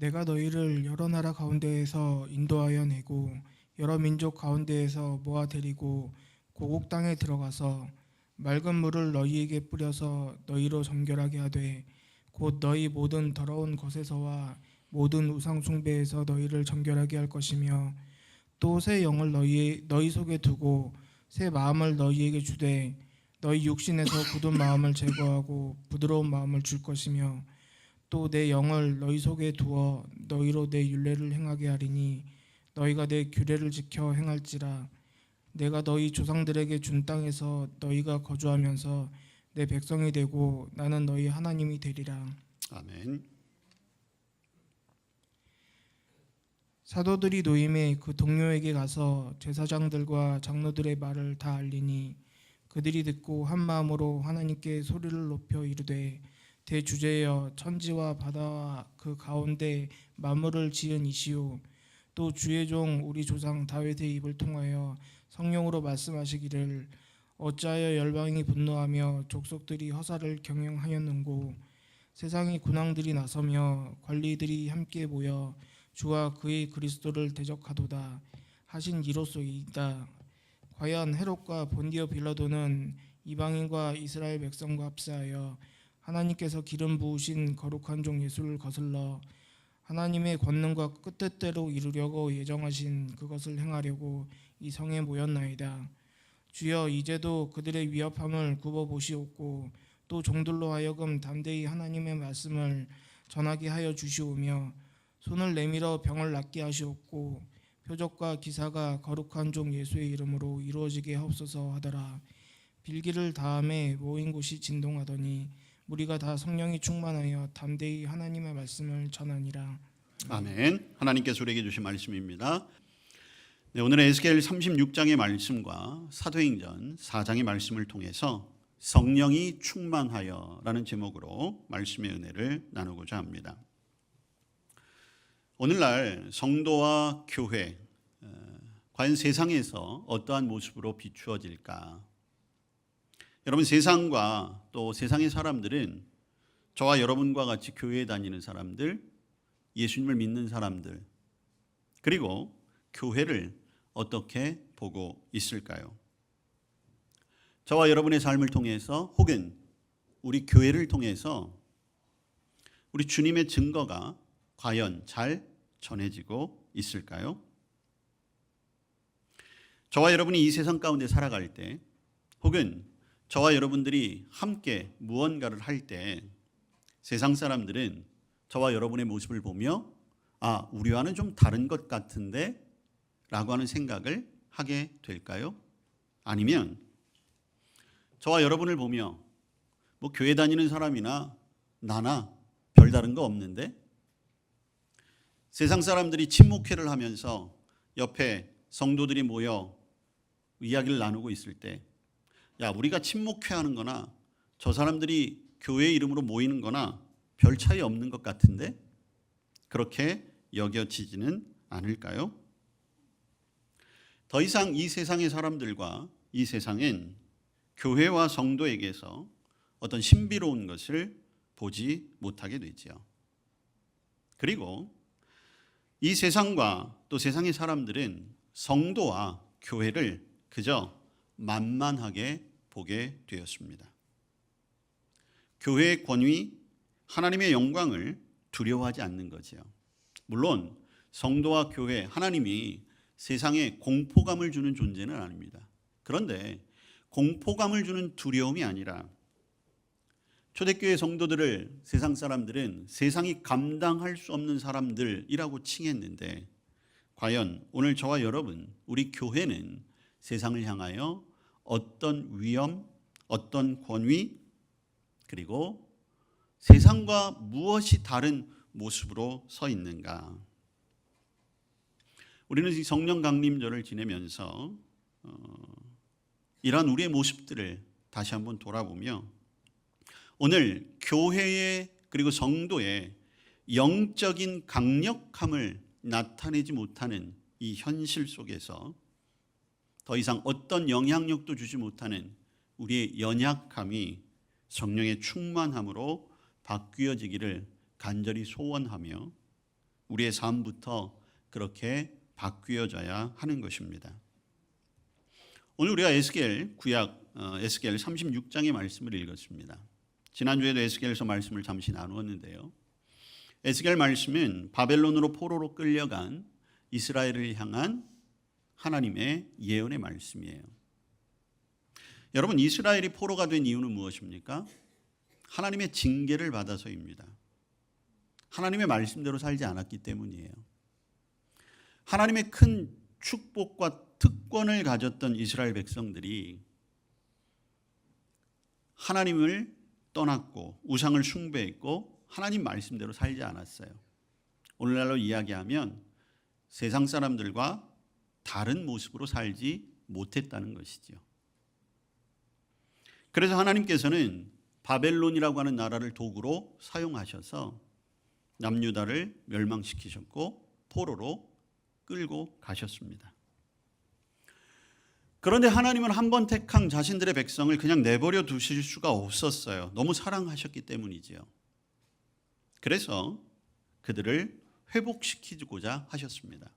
내가 너희를 여러 나라 가운데에서 인도하여 내고 여러 민족 가운데에서 모아 데리고 고국 땅에 들어가서 맑은 물을 너희에게 뿌려서 너희로 정결하게 하되 곧 너희 모든 더러운 것에서와 모든 우상 숭배에서 너희를 정결하게 할 것이며 또 새 영을 너희 속에 두고 새 마음을 너희에게 주되 너희 육신에서 굳은 마음을 제거하고 부드러운 마음을 줄 것이며 또 내 영을 너희 속에 두어 너희로 내 율례를 행하게 하리니 너희가 내 규례를 지켜 행할지라. 내가 너희 조상들에게 준 땅에서 너희가 거주하면서 내 백성이 되고 나는 너희 하나님이 되리라. 아멘. 사도들이 노임에 그 동료에게 가서 제사장들과 장로들의 말을 다 알리니 그들이 듣고 한 마음으로 하나님께 소리를 높여 이르되 대주제여 천지와 바다와 그 가운데 만물을 지은 이시오 또 주의 종 우리 조상 다윗의 입을 통하여 성령으로 말씀하시기를 어찌하여 열방이 분노하며 족속들이 허사를 경영하였는고 세상의 군왕들이 나서며 관리들이 함께 모여 주와 그의 그리스도를 대적하도다 하신 이로소이다. 과연 헤롯과 본디오 빌라도는 이방인과 이스라엘 백성과 합세하여 하나님께서 기름 부으신 거룩한 종 예수를 거슬러 하나님의 권능과 뜻대로 이루려고 예정하신 그것을 행하려고 이 성에 모였나이다. 주여 이제도 그들의 위협함을 굽어 보시옵고 또 종들로 하여금 담대히 하나님의 말씀을 전하게 하여 주시오며 손을 내밀어 병을 낫게 하시옵고 표적과 기사가 거룩한 종 예수의 이름으로 이루어지게 하옵소서 하더라. 빌기를 다음에 모인 곳이 진동하더니 우리가 다 성령이 충만하여 담대히 하나님의 말씀을 전하니라. 아멘. 하나님께서 우리에게 주신 말씀입니다. 네, 오늘은 에스겔 36장의 말씀과 사도행전 4장의 말씀을 통해서 성령이 충만하여라는 제목으로 말씀의 은혜를 나누고자 합니다. 오늘날 성도와 교회, 과연 세상에서 어떠한 모습으로 비추어질까? 여러분, 세상과 또 세상의 사람들은 저와 여러분과 같이 교회에 다니는 사람들, 예수님을 믿는 사람들, 그리고 교회를 어떻게 보고 있을까요? 저와 여러분의 삶을 통해서 혹은 우리 교회를 통해서 우리 주님의 증거가 과연 잘 전해지고 있을까요? 저와 여러분이 이 세상 가운데 살아갈 때 혹은 저와 여러분들이 함께 무언가를 할 때 세상 사람들은 저와 여러분의 모습을 보며 우리와는 좀 다른 것 같은데 라고 하는 생각을 하게 될까요? 아니면 저와 여러분을 보며 교회 다니는 사람이나 나나 별다른 거 없는데 세상 사람들이 친목회를 하면서 옆에 성도들이 모여 이야기를 나누고 있을 때 우리가 친목회 하는 거나 저 사람들이 교회 이름으로 모이는 거나 별 차이 없는 것 같은데 그렇게 여겨지지는 않을까요? 더 이상 이 세상의 사람들과 이 세상은 교회와 성도에게서 어떤 신비로운 것을 보지 못하게 되지요. 그리고 이 세상과 또 세상의 사람들은 성도와 교회를 그저 만만하게 보게 되었습니다. 교회의 권위, 하나님의 영광을 두려워하지 않는 거지요. 물론 성도와 교회, 하나님이 세상에 공포감을 주는 존재는 아닙니다. 그런데 공포감을 주는 두려움이 아니라 초대교회 성도들을 세상 사람들은 세상이 감당할 수 없는 사람들이라고 칭했는데 과연 오늘 저와 여러분, 우리 교회는 세상을 향하여 어떤 위험, 어떤 권위, 그리고 세상과 무엇이 다른 모습으로 서 있는가? 우리는 이 성령 강림절을 지내면서 이러한 우리의 모습들을 다시 한번 돌아보며 오늘 교회의 그리고 성도의 영적인 강력함을 나타내지 못하는 이 현실 속에서 더 이상 어떤 영향력도 주지 못하는 우리의 연약함이 성령의 충만함으로 바뀌어지기를 간절히 소원하며 우리의 삶부터 그렇게 바뀌어져야 하는 것입니다. 오늘 우리가 에스겔 구약 에스겔 36장의 말씀을 읽었습니다. 지난주에도 에스겔에서 말씀을 잠시 나누었는데요. 에스겔 말씀은 바벨론으로 포로로 끌려간 이스라엘을 향한 하나님의 예언의 말씀이에요. 여러분, 이스라엘이 포로가 된 이유는 무엇입니까? 하나님의 징계를 받아서입니다. 하나님의 말씀대로 살지 않았기 때문이에요. 하나님의 큰 축복과 특권을 가졌던 이스라엘 백성들이 하나님을 떠났고 우상을 숭배했고 하나님 말씀대로 살지 않았어요. 오늘날로 이야기하면 세상 사람들과 다른 모습으로 살지 못했다는 것이죠. 그래서 하나님께서는 바벨론이라고 하는 나라를 도구로 사용하셔서 남유다를 멸망시키셨고 포로로 끌고 가셨습니다. 그런데 하나님은 한 번 택한 자신들의 백성을 그냥 내버려 두실 수가 없었어요. 너무 사랑하셨기 때문이지요. 그래서 그들을 회복시키고자 하셨습니다.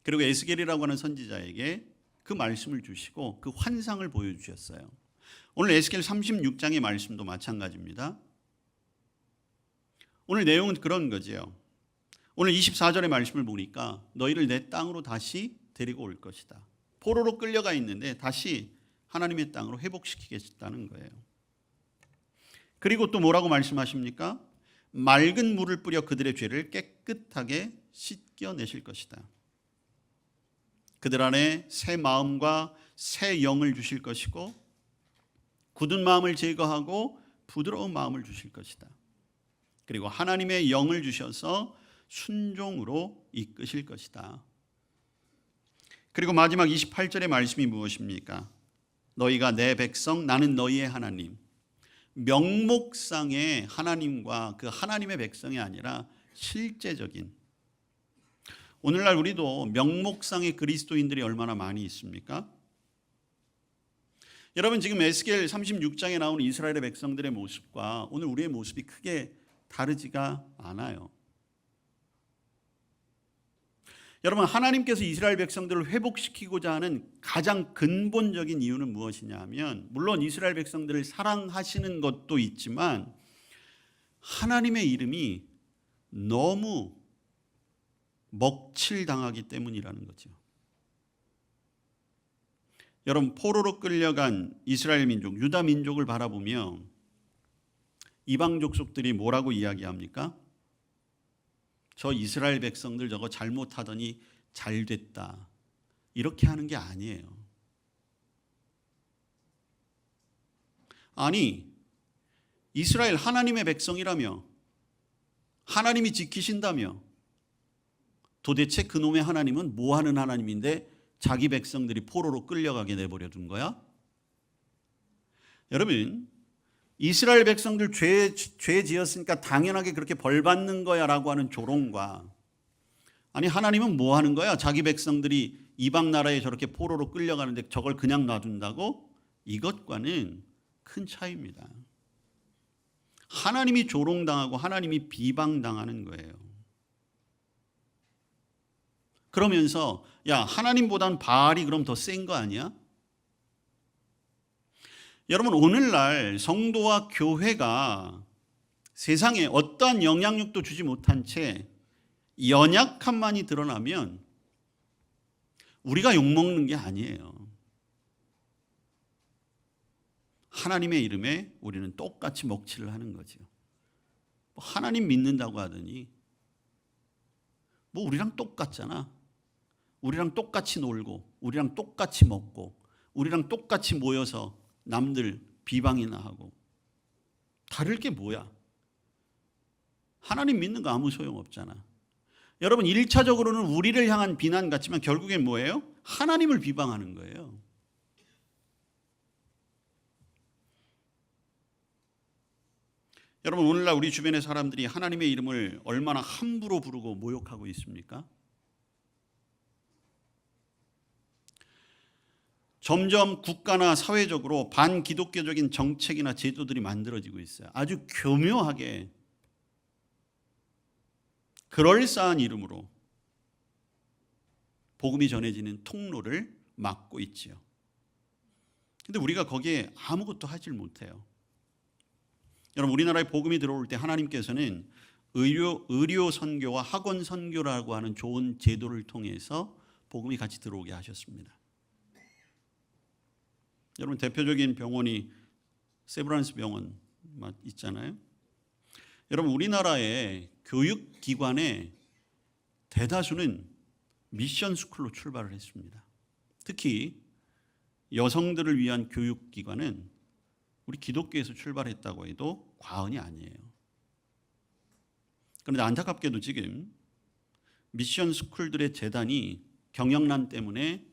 그리고 에스겔이라고 하는 선지자에게 그 말씀을 주시고 그 환상을 보여주셨어요. 오늘 에스겔 36장의 말씀도 마찬가지입니다. 오늘 내용은 그런 거지요. 오늘 24절의 말씀을 보니까 너희를 내 땅으로 다시 데리고 올 것이다. 포로로 끌려가 있는데 다시 하나님의 땅으로 회복시키겠다는 거예요. 그리고 또 뭐라고 말씀하십니까? 맑은 물을 뿌려 그들의 죄를 깨끗하게 씻겨내실 것이다. 그들 안에 새 마음과 새 영을 주실 것이고 굳은 마음을 제거하고 부드러운 마음을 주실 것이다. 그리고 하나님의 영을 주셔서 순종으로 이끄실 것이다. 그리고 마지막 28절의 말씀이 무엇입니까? 너희가 내 백성 나는 너희의 하나님. 명목상의 하나님과 그 하나님의 백성이 아니라 실제적인, 오늘날 우리도 명목상의 그리스도인들이 얼마나 많이 있습니까? 여러분, 지금 에스겔 36장에 나오는 이스라엘의 백성들의 모습과 오늘 우리의 모습이 크게 다르지가 않아요. 여러분, 하나님께서 이스라엘 백성들을 회복시키고자 하는 가장 근본적인 이유는 무엇이냐 하면, 물론 이스라엘 백성들을 사랑하시는 것도 있지만 하나님의 이름이 너무 먹칠당하기 때문이라는 거죠. 여러분, 포로로 끌려간 이스라엘 민족, 유다 민족을 바라보며 이방 족속들이 뭐라고 이야기합니까? 저 이스라엘 백성들 저거 잘못하더니 잘 됐다. 이렇게 하는 게 아니에요. 아니, 이스라엘 하나님의 백성이라며, 하나님이 지키신다며, 도대체 그놈의 하나님은 뭐 하는 하나님인데 자기 백성들이 포로로 끌려가게 내버려 둔 거야? 여러분, 이스라엘 백성들 죄 지었으니까 당연하게 그렇게 벌 받는 거야 라고 하는 조롱과, 아니 하나님은 뭐 하는 거야? 자기 백성들이 이방 나라에 저렇게 포로로 끌려가는데 저걸 그냥 놔둔다고? 이것과는 큰 차이입니다. 하나님이 조롱당하고 하나님이 비방당하는 거예요. 그러면서 야, 하나님보단 바알이 그럼 더 센 거 아니야? 여러분, 오늘날 성도와 교회가 세상에 어떠한 영향력도 주지 못한 채 연약함만이 드러나면 우리가 욕먹는 게 아니에요. 하나님의 이름에 우리는 똑같이 먹칠을 하는 거죠. 하나님 믿는다고 하더니 뭐 우리랑 똑같잖아. 우리랑 똑같이 놀고 우리랑 똑같이 먹고 우리랑 똑같이 모여서 남들 비방이나 하고 다를 게 뭐야? 하나님 믿는 거 아무 소용없잖아. 여러분, 1차적으로는 우리를 향한 비난 같지만 결국엔 뭐예요? 하나님을 비방하는 거예요. 여러분, 오늘날 우리 주변의 사람들이 하나님의 이름을 얼마나 함부로 부르고 모욕하고 있습니까? 점점 국가나 사회적으로 반기독교적인 정책이나 제도들이 만들어지고 있어요. 아주 교묘하게 그럴싸한 이름으로 복음이 전해지는 통로를 막고 있지요. 근데 우리가 거기에 아무것도 하질 못해요. 여러분, 우리나라에 복음이 들어올 때 하나님께서는 의료 선교와 학원 선교라고 하는 좋은 제도를 통해서 복음이 같이 들어오게 하셨습니다. 여러분, 대표적인 병원이 세브란스 병원 있잖아요. 여러분, 우리나라의 교육기관의 대다수는 미션 스쿨로 출발을 했습니다. 특히 여성들을 위한 교육기관은 우리 기독교에서 출발했다고 해도 과언이 아니에요. 그런데 안타깝게도 지금 미션 스쿨들의 재단이 경영난 때문에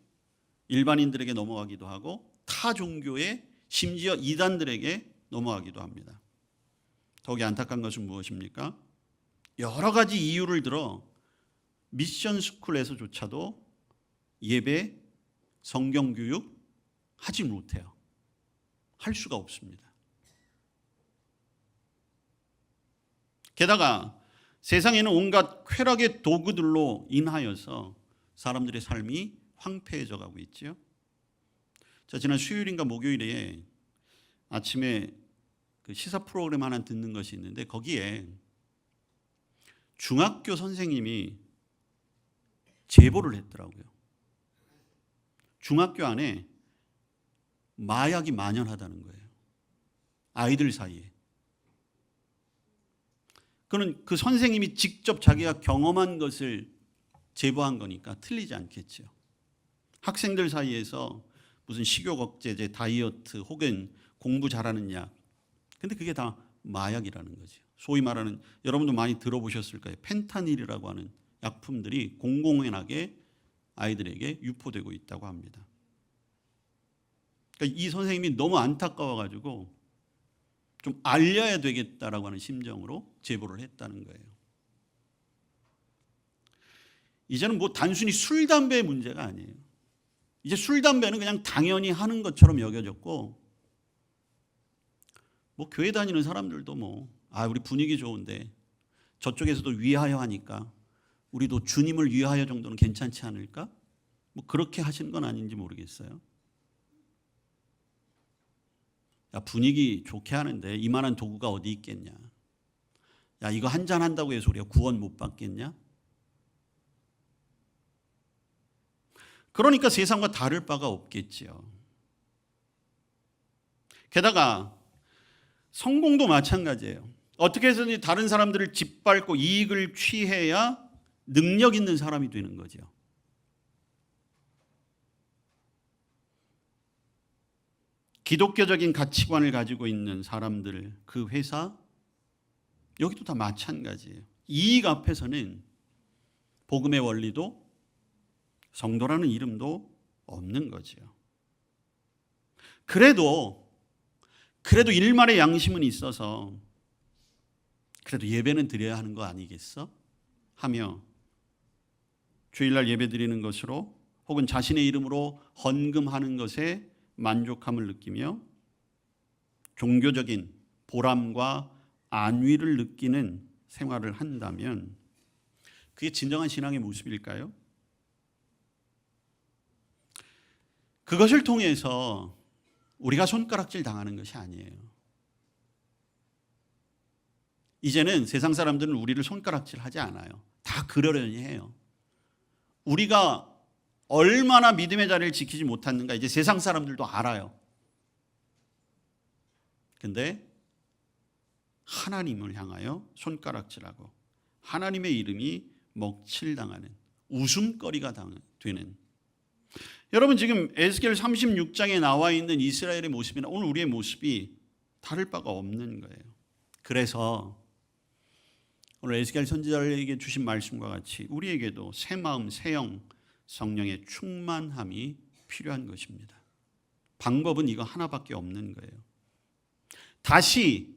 일반인들에게 넘어가기도 하고 타 종교의 심지어 이단들에게 넘어가기도 합니다. 더욱이 안타까운 것은 무엇입니까? 여러 가지 이유를 들어 미션 스쿨에서조차도 예배, 성경교육 하지 못해요. 할 수가 없습니다. 게다가 세상에는 온갖 쾌락의 도구들로 인하여서 사람들의 삶이 황폐해져 가고 있죠. 자, 지난 수요일인가 목요일에 아침에 그 시사 프로그램 하나 듣는 것이 있는데 거기에 중학교 선생님이 제보를 했더라고요. 중학교 안에 마약이 만연하다는 거예요. 아이들 사이에. 그는 그 선생님이 직접 자기가 경험한 것을 제보한 거니까 틀리지 않겠죠. 학생들 사이에서 무슨 식욕 억제제, 다이어트 혹은 공부 잘하는 약. 근데 그게 다 마약이라는 거죠. 소위 말하는, 여러분도 많이 들어보셨을 거예요. 펜타닐이라고 하는 약품들이 공공연하게 아이들에게 유포되고 있다고 합니다. 그러니까 이 선생님이 너무 안타까워가지고 좀 알려야 되겠다라고 하는 심정으로 제보를 했다는 거예요. 이제는 뭐 단순히 술, 담배의 문제가 아니에요. 이제 술, 담배는 그냥 당연히 하는 것처럼 여겨졌고, 뭐 교회 다니는 사람들도 우리 분위기 좋은데 저쪽에서도 위하여 하니까 우리도 주님을 위하여 정도는 괜찮지 않을까? 뭐 그렇게 하시는 건 아닌지 모르겠어요. 야, 분위기 좋게 하는데 이만한 도구가 어디 있겠냐? 야, 이거 한잔 한다고 해서 우리가 구원 못 받겠냐? 그러니까 세상과 다를 바가 없겠지요. 게다가 성공도 마찬가지예요. 어떻게 해서든지 다른 사람들을 짓밟고 이익을 취해야 능력 있는 사람이 되는 거죠. 기독교적인 가치관을 가지고 있는 사람들, 그 회사, 여기도 다 마찬가지예요. 이익 앞에서는 복음의 원리도 성도라는 이름도 없는 거지요. 그래도 일말의 양심은 있어서 그래도 예배는 드려야 하는 거 아니겠어? 하며 주일날 예배 드리는 것으로 혹은 자신의 이름으로 헌금하는 것에 만족함을 느끼며 종교적인 보람과 안위를 느끼는 생활을 한다면 그게 진정한 신앙의 모습일까요? 그것을 통해서 우리가 손가락질 당하는 것이 아니에요. 이제는 세상 사람들은 우리를 손가락질 하지 않아요. 다 그러려니 해요. 우리가 얼마나 믿음의 자리를 지키지 못했는가 이제 세상 사람들도 알아요. 근데 하나님을 향하여 손가락질하고 하나님의 이름이 먹칠당하는 웃음거리가 되는, 여러분 지금 에스겔 36장에 나와 있는 이스라엘의 모습이나 오늘 우리의 모습이 다를 바가 없는 거예요. 그래서 오늘 에스겔 선지자에게 주신 말씀과 같이 우리에게도 새 마음, 새 영, 성령의 충만함이 필요한 것입니다. 방법은 이거 하나밖에 없는 거예요. 다시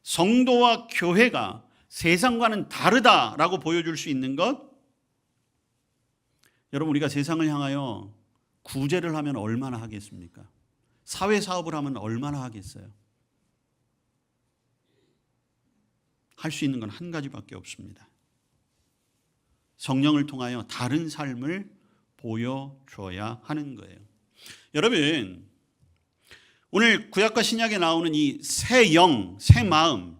성도와 교회가 세상과는 다르다라고 보여줄 수 있는 것, 여러분 우리가 세상을 향하여 구제를 하면 얼마나 하겠습니까? 사회사업을 하면 얼마나 하겠어요? 할 수 있는 건 한 가지밖에 없습니다. 성령을 통하여 다른 삶을 보여줘야 하는 거예요. 여러분, 오늘 구약과 신약에 나오는 이 새 영, 새 마음,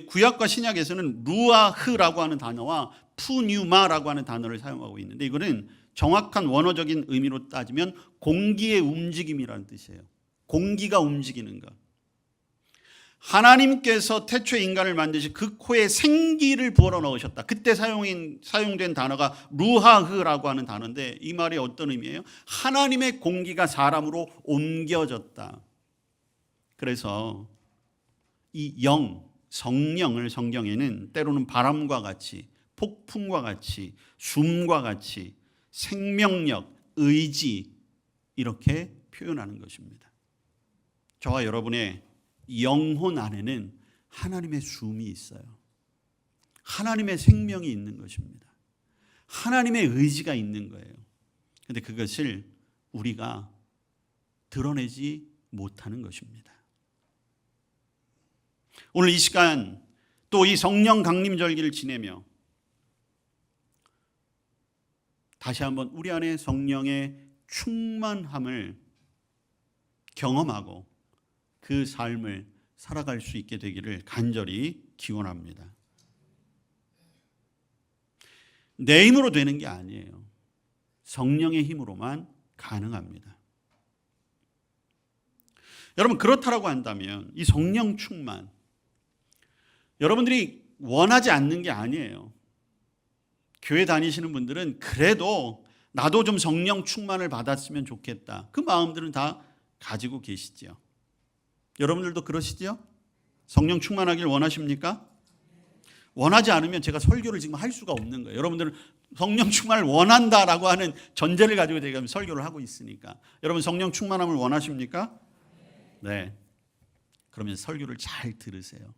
구약과 신약에서는 루아흐라고 하는 단어와 푸뉴마라고 하는 단어를 사용하고 있는데, 이거는 정확한 원어적인 의미로 따지면 공기의 움직임이라는 뜻이에요. 공기가 움직이는 것. 하나님께서 태초에 인간을 만드시 그 코에 생기를 부어 넣으셨다. 그때 사용된 단어가 루하흐라고 하는 단어인데, 이 말이 어떤 의미예요? 하나님의 공기가 사람으로 옮겨졌다. 그래서 이 성령을 성경에는 때로는 바람과 같이, 폭풍과 같이, 숨과 같이, 생명력, 의지, 이렇게 표현하는 것입니다. 저와 여러분의 영혼 안에는 하나님의 숨이 있어요. 하나님의 생명이 있는 것입니다. 하나님의 의지가 있는 거예요. 그런데 그것을 우리가 드러내지 못하는 것입니다. 오늘 이 시간 또 이 성령 강림절기를 지내며 다시 한번 우리 안에 성령의 충만함을 경험하고 그 삶을 살아갈 수 있게 되기를 간절히 기원합니다. 내 힘으로 되는 게 아니에요. 성령의 힘으로만 가능합니다. 여러분, 그렇다라고 한다면 이 성령 충만, 여러분들이 원하지 않는 게 아니에요. 교회 다니시는 분들은 그래도 나도 좀 성령 충만을 받았으면 좋겠다, 그 마음들은 다 가지고 계시죠. 여러분들도 그러시죠? 성령 충만하길 원하십니까? 원하지 않으면 제가 설교를 지금 할 수가 없는 거예요. 여러분들은 성령 충만을 원한다라고 하는 전제를 가지고 제가 설교를 하고 있으니까. 여러분, 성령 충만함을 원하십니까? 네. 그러면 설교를 잘 들으세요.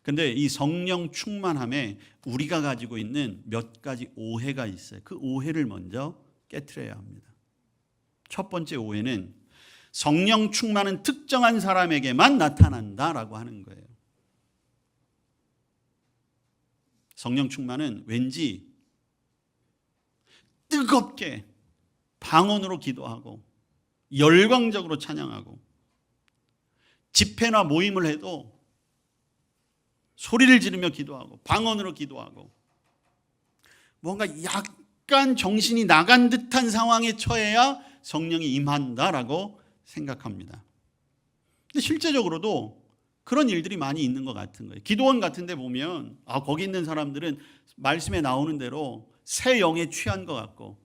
근데 이 성령 충만함에 우리가 가지고 있는 몇 가지 오해가 있어요. 그 오해를 먼저 깨트려야 합니다. 첫 번째 오해는 성령 충만은 특정한 사람에게만 나타난다라고 하는 거예요. 성령 충만은 왠지 뜨겁게 방언으로 기도하고 열광적으로 찬양하고 집회나 모임을 해도 소리를 지르며 기도하고 방언으로 기도하고 뭔가 약간 정신이 나간 듯한 상황에 처해야 성령이 임한다라고 생각합니다. 근데 실제적으로도 그런 일들이 많이 있는 것 같은 거예요. 기도원 같은 데 보면 거기 있는 사람들은 말씀에 나오는 대로 새 영에 취한 것 같고,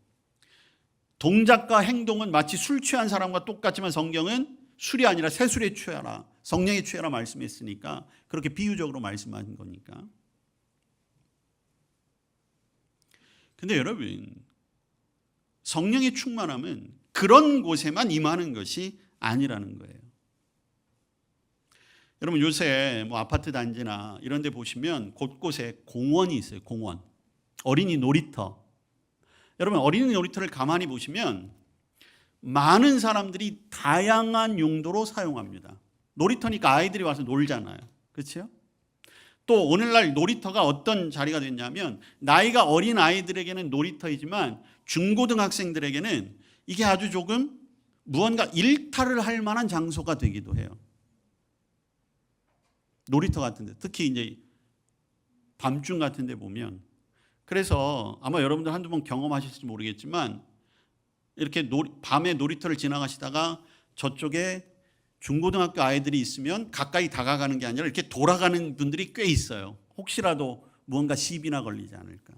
동작과 행동은 마치 술 취한 사람과 똑같지만 성경은 술이 아니라 새술에 취하라, 성령에 취하라 말씀했으니까 그렇게 비유적으로 말씀하신 거니까. 근데 여러분, 성령의 충만함은 그런 곳에만 임하는 것이 아니라는 거예요. 여러분, 요새 아파트 단지나 이런 데 보시면 곳곳에 공원이 있어요. 공원, 어린이 놀이터. 여러분, 어린이 놀이터를 가만히 보시면 많은 사람들이 다양한 용도로 사용합니다. 놀이터니까 아이들이 와서 놀잖아요. 그렇죠? 또 오늘날 놀이터가 어떤 자리가 됐냐면, 나이가 어린 아이들에게는 놀이터이지만 중고등학생들에게는 이게 아주 조금 무언가 일탈을 할 만한 장소가 되기도 해요. 놀이터 같은 데, 특히 이제 밤중 같은 데 보면. 그래서 아마 여러분들 한두 번 경험하실지 모르겠지만, 이렇게 밤에 놀이터를 지나가시다가 저쪽에 중고등학교 아이들이 있으면 가까이 다가가는 게 아니라 이렇게 돌아가는 분들이 꽤 있어요. 혹시라도 무언가 시비나 걸리지 않을까.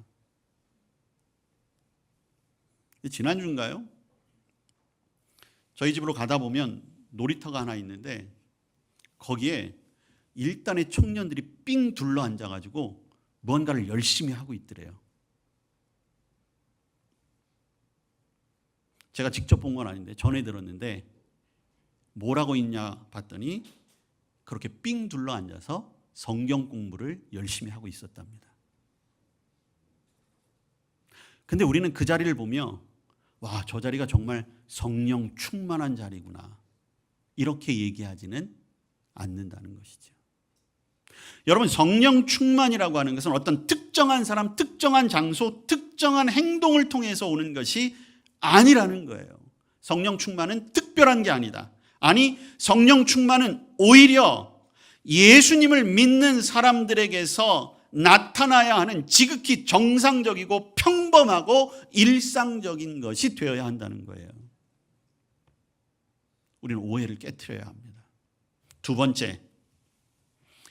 지난주인가요? 저희 집으로 가다 보면 놀이터가 하나 있는데, 거기에 일단의 청년들이 삥 둘러 앉아가지고 무언가를 열심히 하고 있더래요. 제가 직접 본 건 아닌데 전해 들었는데, 뭐라고 있냐 봤더니 그렇게 삥 둘러 앉아서 성경 공부를 열심히 하고 있었답니다. 근데 우리는 그 자리를 보며, 와, 저 자리가 정말 성령 충만한 자리구나, 이렇게 얘기하지는 않는다는 것이죠. 여러분, 성령 충만이라고 하는 것은 어떤 특정한 사람, 특정한 장소, 특정한 행동을 통해서 오는 것이 아니라는 거예요. 성령 충만은 특별한 게 아니다. 아니, 성령 충만은 오히려 예수님을 믿는 사람들에게서 나타나야 하는 지극히 정상적이고 평범하고 일상적인 것이 되어야 한다는 거예요. 우리는 오해를 깨트려야 합니다. 두 번째,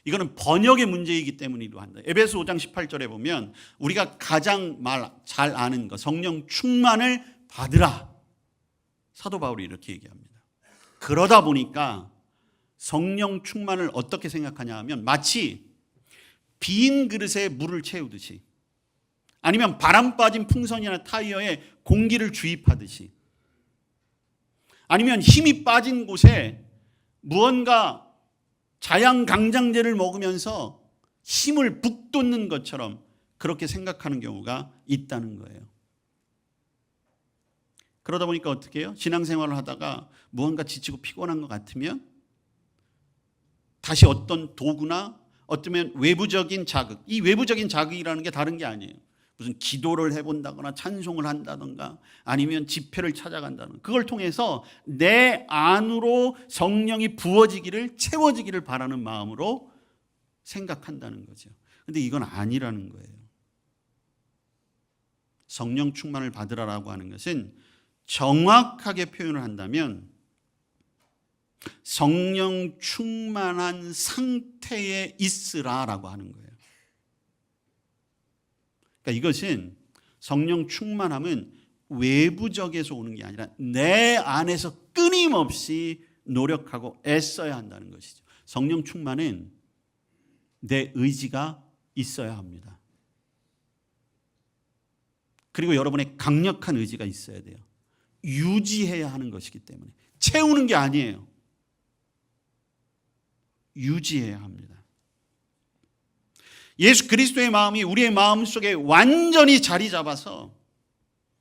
이거는 번역의 문제이기 때문이기도 한다. 에베소 5장 18절에 보면 우리가 가장 잘 아는 것, 성령 충만을 받으라. 사도 바울이 이렇게 얘기합니다. 그러다 보니까 성령 충만을 어떻게 생각하냐 하면 마치 빈 그릇에 물을 채우듯이, 아니면 바람 빠진 풍선이나 타이어에 공기를 주입하듯이, 아니면 힘이 빠진 곳에 무언가 자양강장제를 먹으면서 힘을 북돋는 것처럼 그렇게 생각하는 경우가 있다는 거예요. 그러다 보니까 어떻게 해요? 신앙생활을 하다가 무언가 지치고 피곤한 것 같으면 다시 어떤 도구나 어쩌면 외부적인 자극, 이 외부적인 자극이라는 게 다른 게 아니에요. 무슨 기도를 해본다거나 찬송을 한다든가 아니면 집회를 찾아간다든가, 그걸 통해서 내 안으로 성령이 부어지기를, 채워지기를 바라는 마음으로 생각한다는 거죠. 그런데 이건 아니라는 거예요. 성령 충만을 받으라라고 하는 것은 정확하게 표현을 한다면 성령 충만한 상태에 있으라라고 하는 거예요. 그러니까 이것은 성령 충만함은 외부적에서 오는 게 아니라 내 안에서 끊임없이 노력하고 애써야 한다는 것이죠. 성령 충만은 내 의지가 있어야 합니다. 그리고 여러분의 강력한 의지가 있어야 돼요. 유지해야 하는 것이기 때문에. 채우는 게 아니에요. 유지해야 합니다. 예수 그리스도의 마음이 우리의 마음속에 완전히 자리 잡아서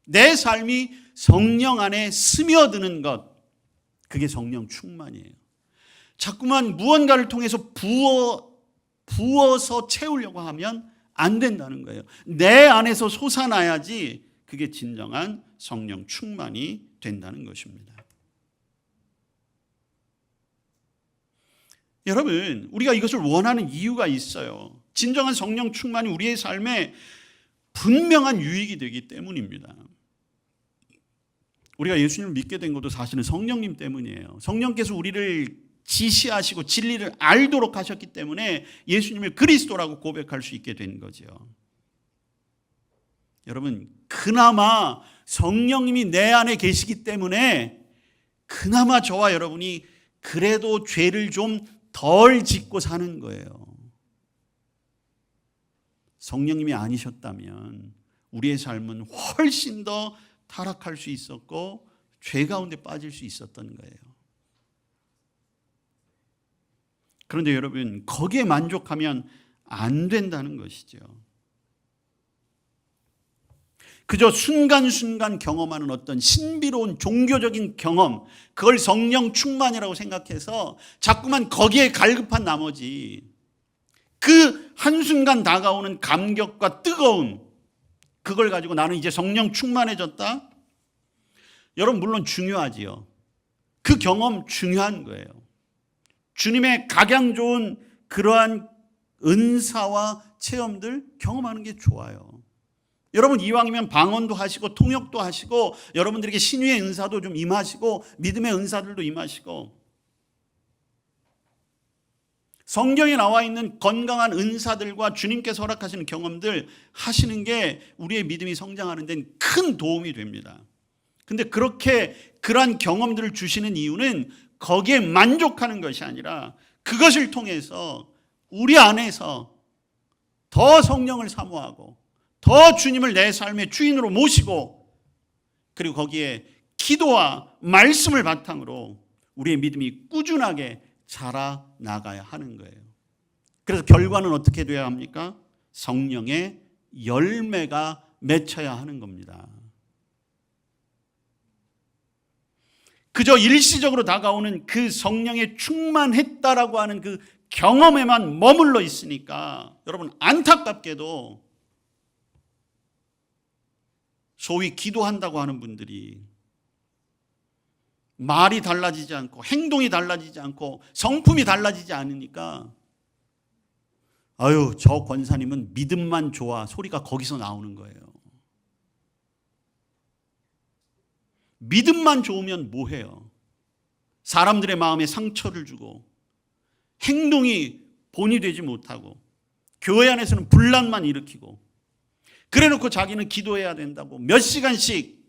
내 삶이 성령 안에 스며드는 것, 그게 성령 충만이에요. 자꾸만 무언가를 통해서 부어서 채우려고 하면 안 된다는 거예요. 내 안에서 솟아나야지 그게 진정한 성령 충만이 된다는 것입니다. 여러분, 우리가 이것을 원하는 이유가 있어요. 진정한 성령 충만이 우리의 삶에 분명한 유익이 되기 때문입니다. 우리가 예수님을 믿게 된 것도 사실은 성령님 때문이에요. 성령께서 우리를 지시하시고 진리를 알도록 하셨기 때문에 예수님을 그리스도라고 고백할 수 있게 된 거죠. 여러분, 그나마 성령님이 내 안에 계시기 때문에 그나마 저와 여러분이 그래도 죄를 좀 덜 짓고 사는 거예요. 성령님이 아니셨다면 우리의 삶은 훨씬 더 타락할 수 있었고 죄 가운데 빠질 수 있었던 거예요. 그런데 여러분, 거기에 만족하면 안 된다는 것이죠. 그저 순간순간 경험하는 어떤 신비로운 종교적인 경험, 그걸 성령 충만이라고 생각해서 자꾸만 거기에 갈급한 나머지 그 한순간 다가오는 감격과 뜨거움, 그걸 가지고 나는 이제 성령 충만해졌다? 여러분, 물론 중요하지요. 그 경험 중요한 거예요. 주님의 각양 좋은 그러한 은사와 체험들 경험하는 게 좋아요. 여러분, 이왕이면 방언도 하시고 통역도 하시고 여러분들에게 신유의 은사도 좀 임하시고 믿음의 은사들도 임하시고 성경에 나와 있는 건강한 은사들과 주님께서 허락하시는 경험들 하시는 게 우리의 믿음이 성장하는 데는 큰 도움이 됩니다. 근데 그렇게 그러한 경험들을 주시는 이유는 거기에 만족하는 것이 아니라 그것을 통해서 우리 안에서 더 성령을 사모하고 더 주님을 내 삶의 주인으로 모시고 그리고 거기에 기도와 말씀을 바탕으로 우리의 믿음이 꾸준하게 자라나가야 하는 거예요. 그래서 결과는 어떻게 돼야 합니까? 성령의 열매가 맺혀야 하는 겁니다. 그저 일시적으로 다가오는 그 성령에 충만했다라고 하는 그 경험에만 머물러 있으니까 여러분 안타깝게도 소위 기도한다고 하는 분들이 말이 달라지지 않고 행동이 달라지지 않고 성품이 달라지지 않으니까 아유 저 권사님은 믿음만 좋아 소리가 거기서 나오는 거예요. 믿음만 좋으면 뭐해요? 사람들의 마음에 상처를 주고 행동이 본이 되지 못하고 교회 안에서는 분란만 일으키고 그래놓고 자기는 기도해야 된다고 몇 시간씩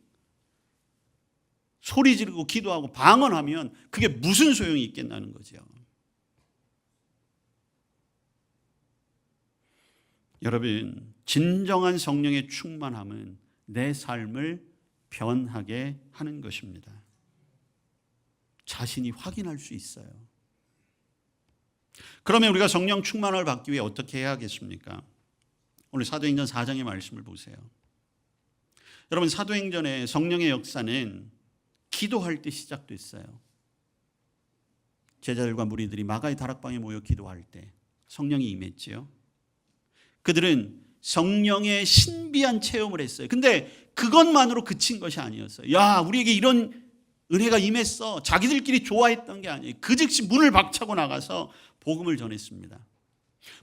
소리 지르고 기도하고 방언하면 그게 무슨 소용이 있겠냐는 거죠. 여러분 진정한 성령의 충만함은 내 삶을 변하게 하는 것입니다. 자신이 확인할 수 있어요. 그러면 우리가 성령 충만을 받기 위해 어떻게 해야겠습니까? 오늘 사도행전 4장의 말씀을 보세요. 여러분 사도행전의 성령의 역사는 기도할 때 시작됐어요. 제자들과 무리들이 마가의 다락방에 모여 기도할 때 성령이 임했지요. 그들은 성령의 신비한 체험을 했어요. 근데 그것만으로 그친 것이 아니었어요. 야, 우리에게 이런 은혜가 임했어. 자기들끼리 좋아했던 게 아니에요. 그 즉시 문을 박차고 나가서 복음을 전했습니다.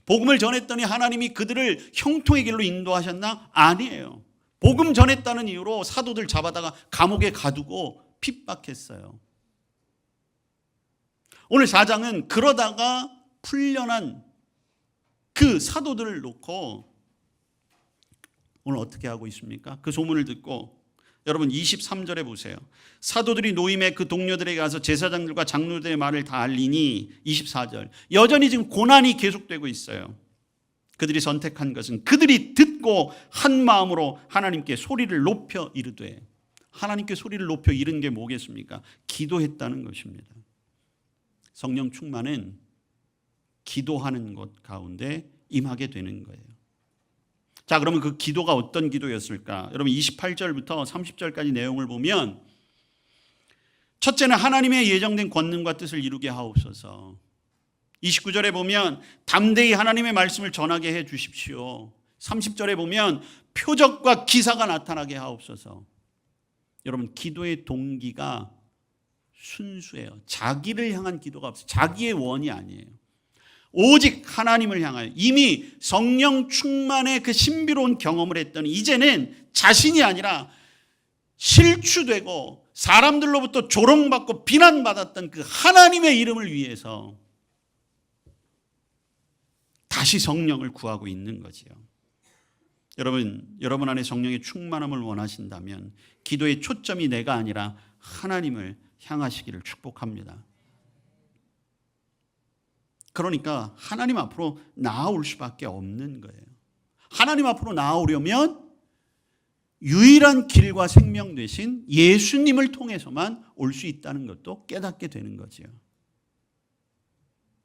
복음을 전했더니 하나님이 그들을 형통의 길로 인도하셨나? 아니에요. 복음 전했다는 이유로 사도들 잡아다가 감옥에 가두고 핍박했어요. 오늘 4장은 그러다가 풀려난 그 사도들을 놓고 오늘 어떻게 하고 있습니까? 그 소문을 듣고 여러분 23절에 보세요. 사도들이 노임의 그 동료들에게 가서 제사장들과 장로들의 말을 다 알리니 24절. 여전히 지금 고난이 계속되고 있어요. 그들이 선택한 것은 그들이 듣고 한 마음으로 하나님께 소리를 높여 이르되 하나님께 소리를 높여 이른 게 뭐겠습니까? 기도했다는 것입니다. 성령 충만은 기도하는 것 가운데 임하게 되는 거예요. 자, 그러면 그 기도가 어떤 기도였을까? 여러분 28절부터 30절까지 내용을 보면 첫째는 하나님의 예정된 권능과 뜻을 이루게 하옵소서. 29절에 보면 담대히 하나님의 말씀을 전하게 해 주십시오. 30절에 보면 표적과 기사가 나타나게 하옵소서. 여러분 기도의 동기가 순수해요. 자기를 향한 기도가 없어요. 자기의 원이 아니에요. 오직 하나님을 향하여 이미 성령 충만의 그 신비로운 경험을 했더니 이제는 자신이 아니라 실추되고 사람들로부터 조롱받고 비난받았던 그 하나님의 이름을 위해서 다시 성령을 구하고 있는 거지요. 여러분 안에 성령의 충만함을 원하신다면 기도의 초점이 내가 아니라 하나님을 향하시기를 축복합니다. 그러니까 하나님 앞으로 나아올 수밖에 없는 거예요. 하나님 앞으로 나아오려면 유일한 길과 생명 되신 예수님을 통해서만 올 수 있다는 것도 깨닫게 되는 거죠.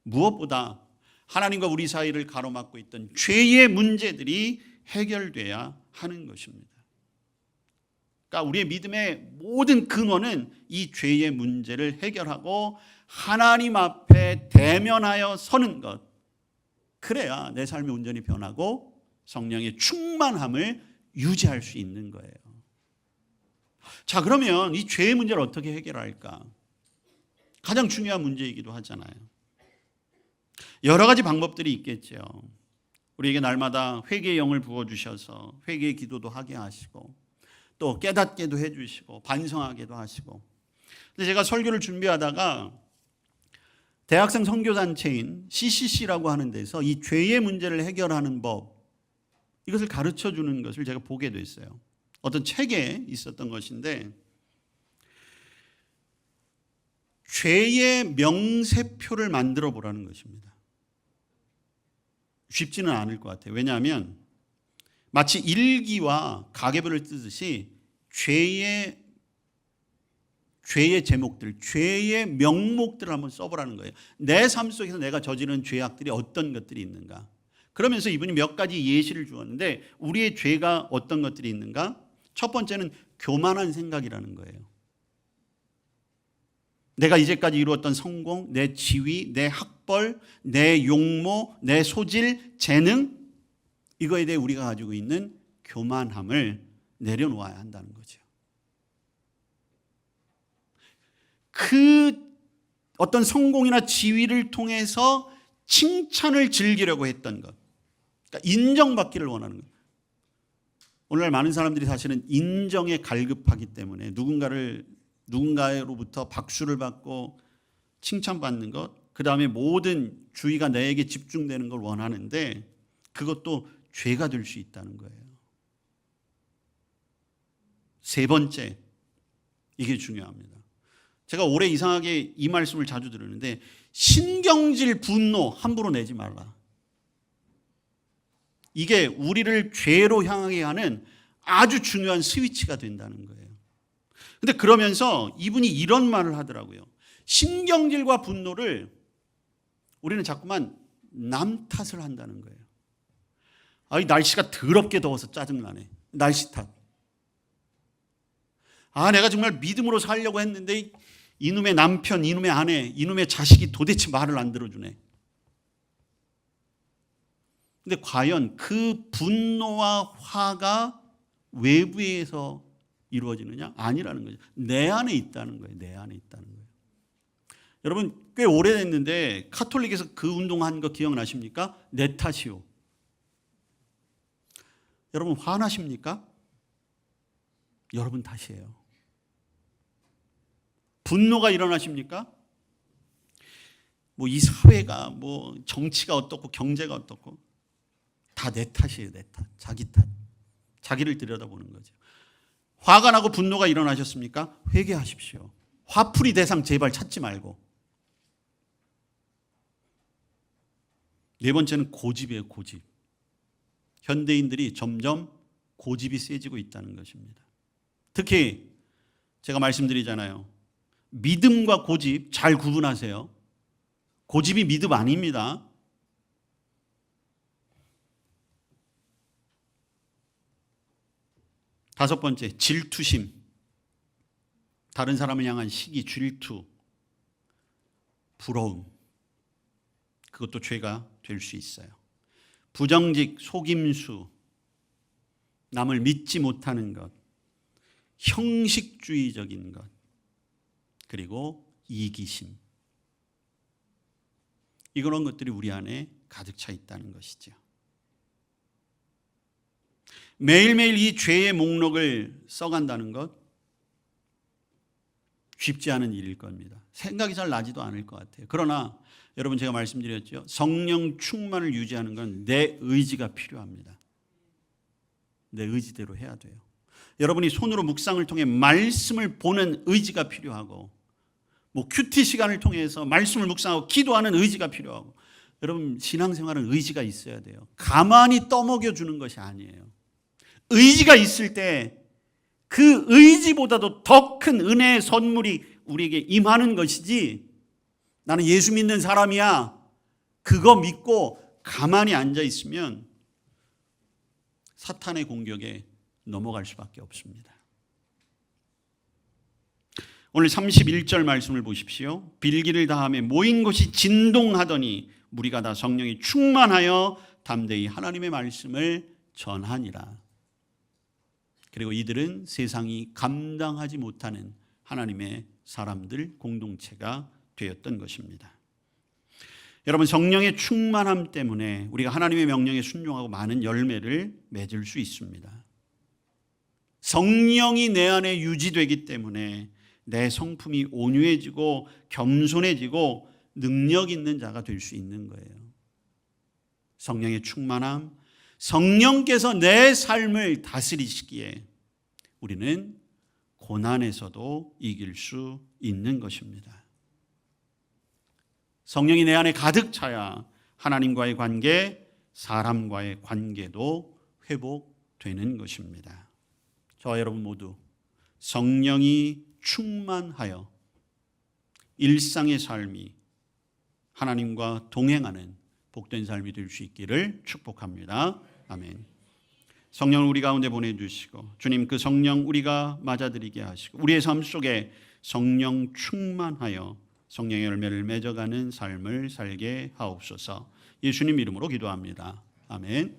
무엇보다 하나님과 우리 사이를 가로막고 있던 죄의 문제들이 해결돼야 하는 것입니다. 그러니까 우리의 믿음의 모든 근원은 이 죄의 문제를 해결하고 하나님 앞에 대면하여 서는 것. 그래야 내 삶이 온전히 변하고 성령의 충만함을 유지할 수 있는 거예요. 자, 그러면 이 죄의 문제를 어떻게 해결할까? 가장 중요한 문제이기도 하잖아요. 여러 가지 방법들이 있겠죠. 우리에게 날마다 회개의 영을 부어주셔서 회개의 기도도 하게 하시고 또 깨닫게도 해주시고 반성하게도 하시고. 근데 제가 설교를 준비하다가 대학생 선교단체인 CCC라고 하는 데서 이 죄의 문제를 해결하는 법, 이것을 가르쳐 주는 것을 제가 보게 됐어요. 어떤 책에 있었던 것인데 죄의 명세표를 만들어 보라는 것입니다. 쉽지는 않을 것 같아요. 왜냐하면 마치 일기와 가계부를 뜨듯이 죄의 제목들, 죄의 명목들을 한번 써보라는 거예요. 내 삶 속에서 내가 저지른 죄악들이 어떤 것들이 있는가. 그러면서 이분이 몇 가지 예시를 주었는데 우리의 죄가 어떤 것들이 있는가? 첫 번째는 교만한 생각이라는 거예요. 내가 이제까지 이루었던 성공, 내 지위, 내 학벌, 학벌, 내 용모, 내 소질, 재능, 이거에 대해 우리가 가지고 있는 교만함을 내려놓아야 한다는 거죠. 그 어떤 성공이나 지위를 통해서 칭찬을 즐기려고 했던 것, 그러니까 인정받기를 원하는 것. 오늘날 많은 사람들이 사실은 인정에 갈급하기 때문에 누군가로부터 박수를 받고 칭찬받는 것, 그 다음에 모든 주의가 내게 집중되는 걸 원하는데 그것도 죄가 될 수 있다는 거예요. 세 번째, 이게 중요합니다. 제가 올해 이상하게 이 말씀을 자주 들었는데 신경질, 분노 함부로 내지 말라. 이게 우리를 죄로 향하게 하는 아주 중요한 스위치가 된다는 거예요. 근데 그러면서 이분이 이런 말을 하더라고요. 신경질과 분노를 우리는 자꾸만 남 탓을 한다는 거예요. 아, 이 날씨가 더럽게 더워서 짜증나네. 날씨 탓. 아, 내가 정말 믿음으로 살려고 했는데 이놈의 남편, 이놈의 아내, 이놈의 자식이 도대체 말을 안 들어주네. 근데 과연 그 분노와 화가 외부에서 이루어지느냐? 아니라는 거죠. 내 안에 있다는 거예요. 내 안에 있다는 거예요. 여러분 꽤 오래됐는데 카톨릭에서 그 운동한 거 기억나십니까? 내 탓이요. 여러분 화나십니까? 여러분 탓이에요. 분노가 일어나십니까? 뭐 이 사회가 뭐 정치가 어떻고 경제가 어떻고 다 내 탓이에요. 내 탓. 자기 탓. 자기를 들여다보는 거죠. 화가 나고 분노가 일어나셨습니까? 회개하십시오. 화풀이 대상 제발 찾지 말고. 네 번째는 고집이에요. 고집. 현대인들이 점점 고집이 세지고 있다는 것입니다. 특히 제가 말씀드리잖아요. 믿음과 고집 잘 구분하세요. 고집이 믿음 아닙니다. 다섯 번째, 질투심. 다른 사람을 향한 시기, 질투, 부러움. 그것도 죄가 될 수 있어요. 부정직, 속임수, 남을 믿지 못하는 것, 형식주의적인 것, 그리고 이기심. 이런 것들이 우리 안에 가득 차 있다는 것이죠. 매일매일 이 죄의 목록을 써간다는 것 쉽지 않은 일일 겁니다. 생각이 잘 나지도 않을 것 같아요. 그러나 여러분 제가 말씀드렸죠. 성령 충만을 유지하는 건 내 의지가 필요합니다. 내 의지대로 해야 돼요. 여러분이 손으로 묵상을 통해 말씀을 보는 의지가 필요하고 뭐 큐티 시간을 통해서 말씀을 묵상하고 기도하는 의지가 필요하고 여러분 신앙생활은 의지가 있어야 돼요. 가만히 떠먹여 주는 것이 아니에요. 의지가 있을 때 그 의지보다도 더 큰 은혜의 선물이 우리에게 임하는 것이지 나는 예수 믿는 사람이야. 그거 믿고 가만히 앉아 있으면 사탄의 공격에 넘어갈 수밖에 없습니다. 오늘 31절 말씀을 보십시오. 빌기를 다하며 모인 곳이 진동하더니 무리가 다 성령이 충만하여 담대히 하나님의 말씀을 전하니라. 그리고 이들은 세상이 감당하지 못하는 하나님의 사람들 공동체가 되었던 것입니다. 여러분 성령의 충만함 때문에 우리가 하나님의 명령에 순종하고 많은 열매를 맺을 수 있습니다. 성령이 내 안에 유지되기 때문에 내 성품이 온유해지고 겸손해지고 능력 있는 자가 될 수 있는 거예요. 성령의 충만함, 성령께서 내 삶을 다스리시기에 우리는 고난에서도 이길 수 있는 것입니다. 성령이 내 안에 가득 차야 하나님과의 관계, 사람과의 관계도 회복되는 것입니다. 저와 여러분 모두 성령이 충만하여 일상의 삶이 하나님과 동행하는 복된 삶이 될 수 있기를 축복합니다. 아멘. 성령을 우리 가운데 보내주시고 주님 그 성령 우리가 맞아들이게 하시고 우리의 삶 속에 성령 충만하여 성령의 열매를 맺어가는 삶을 살게 하옵소서. 예수님 이름으로 기도합니다. 아멘.